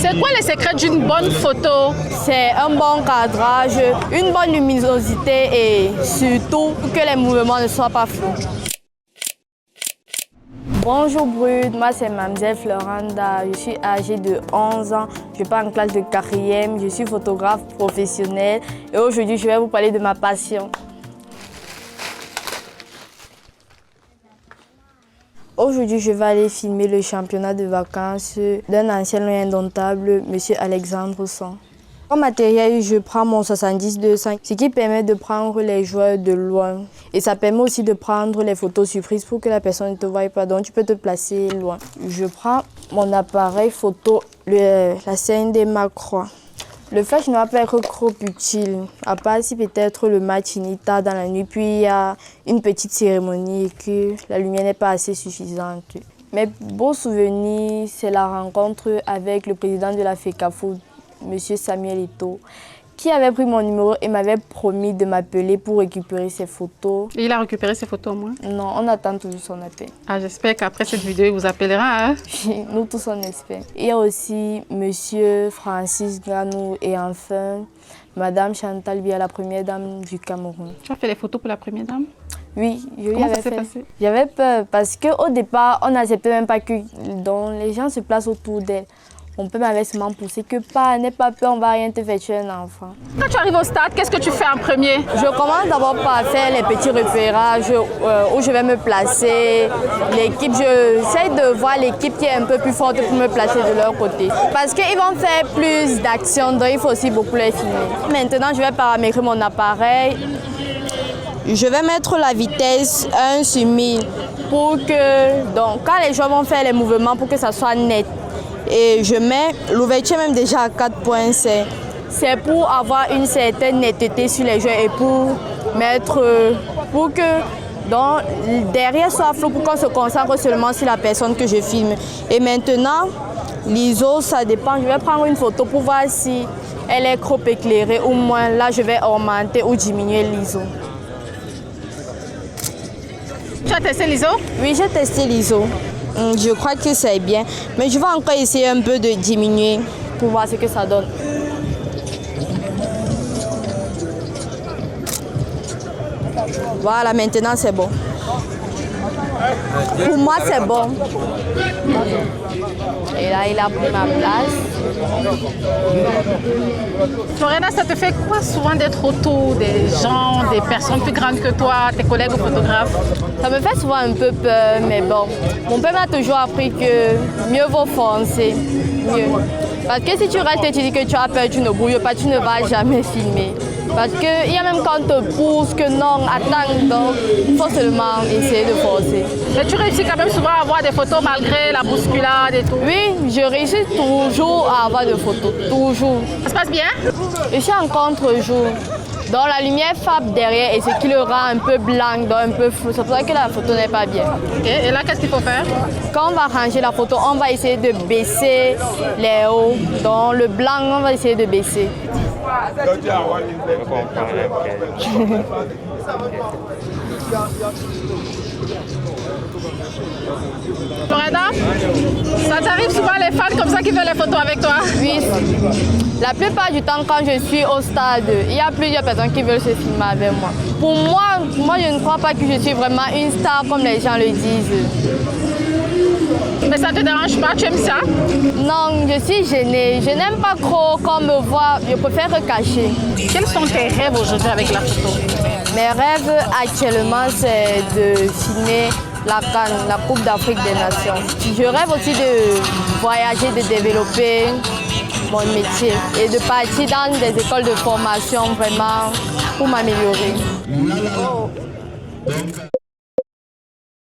C'est quoi les secrets d'une bonne photo? C'est un bon cadrage, une bonne luminosité et surtout que les mouvements ne soient pas flous. Bonjour Brut, moi c'est Mamzelle Floranda, je suis âgée de 11 ans, je pars en classe de 4e, je suis photographe professionnelle et aujourd'hui je vais vous parler de ma passion. Aujourd'hui, je vais aller filmer le championnat de vacances d'un ancien lion indomptable, M. Alexandre Son. Comme matériel, je prends mon 70-200, ce qui permet de prendre les joueurs de loin. Et ça permet aussi de prendre les photos surprises pour que la personne ne te voie pas, donc tu peux te placer loin. Je prends mon appareil photo, la 5D Mark III. Le flash ne va pas être trop utile, à part si peut-être le match finit tard dans la nuit, puis il y a une petite cérémonie et que la lumière n'est pas assez suffisante. Mes beaux souvenirs, c'est la rencontre avec le président de la FECAFO, M. Samuel Eto'o, qui avait pris mon numéro et m'avait promis de m'appeler pour récupérer ses photos. Et il a récupéré ses photos au moins? Non, on attend toujours son appel. Ah, j'espère qu'après cette vidéo, il vous appellera. Hein? Nous tous, on espère. Il y a aussi M. Francis Ganou et enfin Mme Chantal Biya, la première dame du Cameroun. Tu as fait les photos pour la première dame? Oui, je lui Comment avais ça s'est fait. passé? J'avais peur parce qu'au départ, on n'acceptait même pas que les gens se placent autour d'elle. Mon père m'avait seulement poussé que n'aie pas peur, on va rien te faire, tu es un enfant. Quand tu arrives au stade, qu'est-ce que tu fais en premier? Je commence d'abord par faire les petits repérages où je vais me placer. L'équipe, j'essaie de voir l'équipe qui est un peu plus forte pour me placer de leur côté. Parce qu'ils vont faire plus d'actions, donc il faut aussi beaucoup les filmer. Maintenant, je vais paramétrer mon appareil. Je vais mettre la vitesse 1 sur 1000 pour que, donc, quand les joueurs vont faire les mouvements, pour que ça soit net. Et je mets l'ouverture même déjà à 4.5. C'est pour avoir une certaine netteté sur les joueurs et pour que donc, derrière soit flou, pour qu'on se concentre seulement sur la personne que je filme. Et maintenant, l'ISO, ça dépend. Je vais prendre une photo pour voir si elle est trop éclairée ou moins. Là, je vais augmenter ou diminuer l'ISO. Tu as testé l'ISO? Oui, j'ai testé l'ISO. Je crois que c'est bien, mais je vais encore essayer un peu de diminuer pour voir ce que ça donne. Voilà, maintenant c'est bon. Pour moi, c'est bon. Et là, il a pris ma place. Florenda, ça te fait quoi souvent d'être autour des gens, des personnes plus grandes que toi, tes collègues ou photographes? Ça me fait souvent un peu peur, mais bon. Mon père m'a toujours appris que mieux vaut foncer. Mieux. Parce que si tu restes et tu dis que tu as peur, tu ne bouilles pas, tu ne vas jamais filmer. Parce qu'il y a même quand on te pousse que non, attends, donc il faut seulement essayer de forcer. Mais tu réussis quand même souvent à avoir des photos malgré la bousculade et tout? Oui, je réussis toujours à avoir des photos, toujours. Ça se passe bien? Je suis en contre-jour. Donc la lumière frappe derrière et ce qui le rend un peu blanc, donc un peu flou. C'est pour ça que la photo n'est pas bien. Okay. Et là, qu'est-ce qu'il faut faire? Quand on va ranger la photo, on va essayer de baisser les hauts. Donc le blanc, on va essayer de baisser. Florenda, ça t'arrive souvent les fans comme ça qui veulent les photos avec toi? Oui. La plupart du temps, quand je suis au stade, il y a plusieurs personnes qui veulent se filmer avec moi. Pour moi, je ne crois pas que je suis vraiment une star comme les gens le disent. Mais ça ne te dérange pas? Tu aimes ça? Non, je suis gênée. Je n'aime pas trop qu'on me voit. Je préfère cacher. Quels sont tes rêves aujourd'hui avec la photo? Mes rêves actuellement, c'est de filmer la CAN, la Coupe d'Afrique des Nations. Je rêve aussi de voyager, de développer mon métier et de partir dans des écoles de formation vraiment pour m'améliorer.